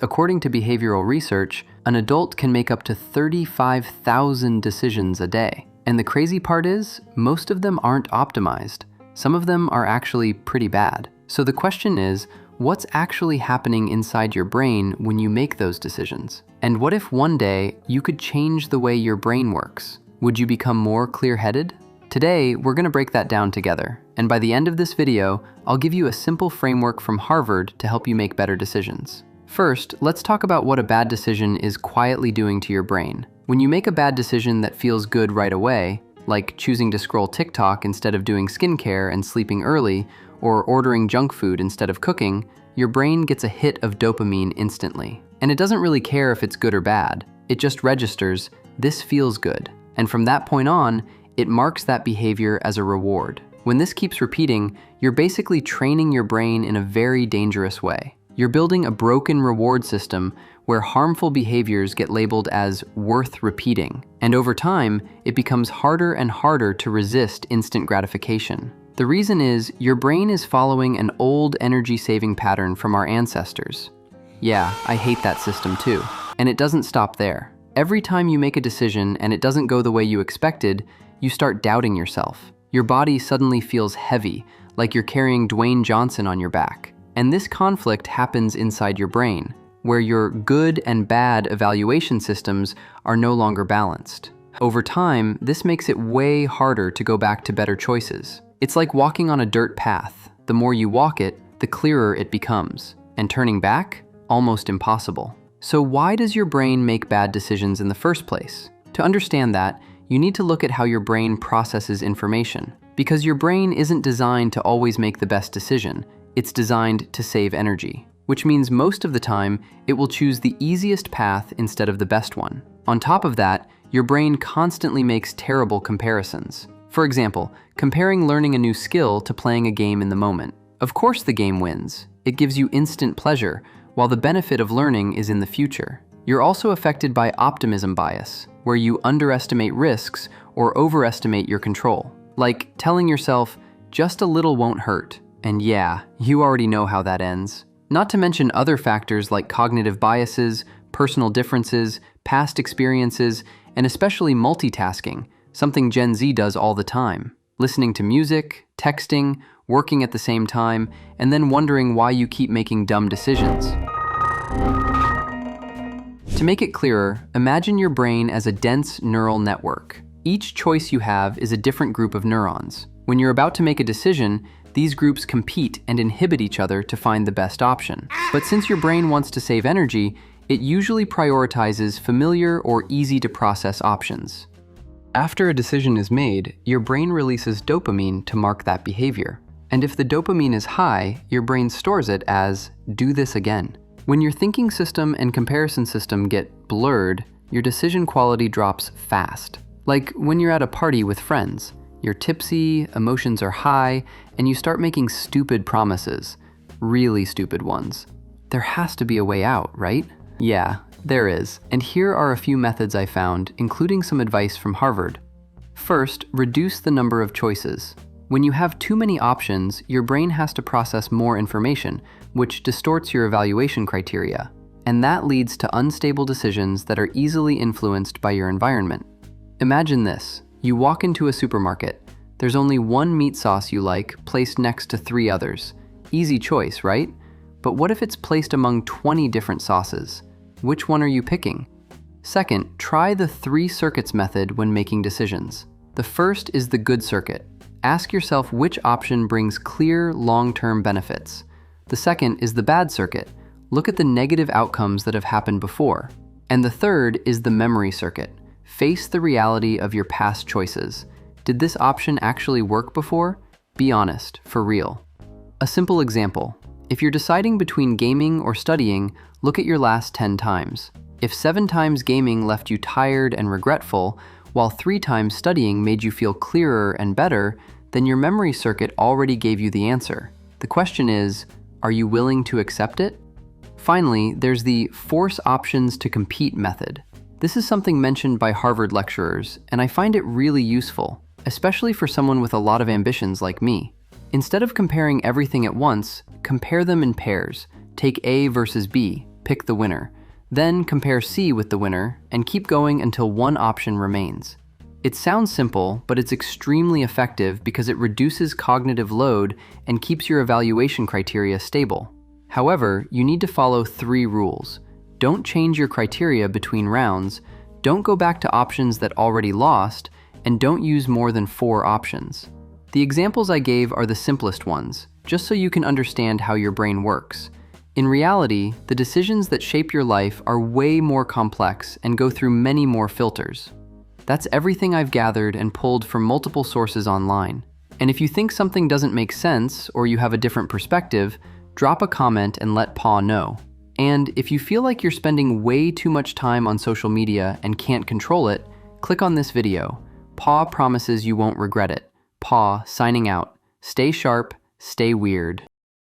According to behavioral research, an adult can make up to 35,000 decisions a day. And the crazy part is, most of them aren't optimized. Some of them are actually pretty bad. So the question is, what's actually happening inside your brain when you make those decisions? And what if one day you could change the way your brain works? Would you become more clear-headed? Today, we're going to break that down together. And by the end of this video, I'll give you a simple framework from Harvard to help you make better decisions. First, let's talk about what a bad decision is quietly doing to your brain. When you make a bad decision that feels good right away, like choosing to scroll TikTok instead of doing skincare and sleeping early, or ordering junk food instead of cooking, your brain gets a hit of dopamine instantly. And it doesn't really care if it's good or bad. It just registers, this feels good. And from that point on, it marks that behavior as a reward. When this keeps repeating, you're basically training your brain in a very dangerous way. You're building a broken reward system where harmful behaviors get labeled as worth repeating. And over time, it becomes harder and harder to resist instant gratification. The reason is, your brain is following an old energy-saving pattern from our ancestors. Yeah, I hate that system too. And it doesn't stop there. Every time you make a decision and it doesn't go the way you expected, you start doubting yourself. Your body suddenly feels heavy, like you're carrying Dwayne Johnson on your back. And this conflict happens inside your brain, where your good and bad evaluation systems are no longer balanced. Over time, this makes it way harder to go back to better choices. It's like walking on a dirt path. The more you walk it, the clearer it becomes. And turning back? Almost impossible. So why does your brain make bad decisions in the first place? To understand that, you need to look at how your brain processes information. Because your brain isn't designed to always make the best decision, it's designed to save energy. Which means most of the time, it will choose the easiest path instead of the best one. On top of that, your brain constantly makes terrible comparisons. For example, comparing learning a new skill to playing a game in the moment. Of course the game wins. It gives you instant pleasure, while the benefit of learning is in the future. You're also affected by optimism bias, where you underestimate risks or overestimate your control. Like telling yourself, just a little won't hurt. And yeah, you already know how that ends. Not to mention other factors like cognitive biases, personal differences, past experiences, and especially multitasking, something Gen Z does all the time. Listening to music, texting, working at the same time, and then wondering why you keep making dumb decisions. To make it clearer, imagine your brain as a dense neural network. Each choice you have is a different group of neurons. When you're about to make a decision, these groups compete and inhibit each other to find the best option. But since your brain wants to save energy, it usually prioritizes familiar or easy-to-process options. After a decision is made, your brain releases dopamine to mark that behavior. And if the dopamine is high, your brain stores it as, do this again. When your thinking system and comparison system get blurred, your decision quality drops fast. Like when you're at a party with friends. You're tipsy, emotions are high, and you start making stupid promises. Really stupid ones. There has to be a way out, right? Yeah, there is. And here are a few methods I found, including some advice from Harvard. First, reduce the number of choices. When you have too many options, your brain has to process more information, which distorts your evaluation criteria. And that leads to unstable decisions that are easily influenced by your environment. Imagine this. You walk into a supermarket. There's only one meat sauce you like, placed next to 3 others. Easy choice, right? But what if it's placed among 20 different sauces? Which one are you picking? Second, try the 3 circuits method when making decisions. The first is the good circuit. Ask yourself which option brings clear, long-term benefits. The second is the bad circuit. Look at the negative outcomes that have happened before. And the third is the memory circuit. Face the reality of your past choices. Did this option actually work before? Be honest, for real. A simple example. If you're deciding between gaming or studying, look at your last 10 times. If 7 times gaming left you tired and regretful, while 3 times studying made you feel clearer and better, then your memory circuit already gave you the answer. The question is, are you willing to accept it? Finally, there's the force options to compete method. This is something mentioned by Harvard lecturers, and I find it really useful, especially for someone with a lot of ambitions like me. Instead of comparing everything at once, compare them in pairs. Take A versus B. pick the winner. Then compare C with the winner, and keep going until one option remains. It sounds simple, but it's extremely effective because it reduces cognitive load and keeps your evaluation criteria stable. However, you need to follow 3 rules. Don't change your criteria between rounds, don't go back to options that already lost, and don't use more than 4 options. The examples I gave are the simplest ones, just so you can understand how your brain works. In reality, the decisions that shape your life are way more complex and go through many more filters. That's everything I've gathered and pulled from multiple sources online. And if you think something doesn't make sense or you have a different perspective, drop a comment and let Paw know. And if you feel like you're spending way too much time on social media and can't control it, click on this video. Paw promises you won't regret it. Paw, signing out. Stay sharp, stay weird.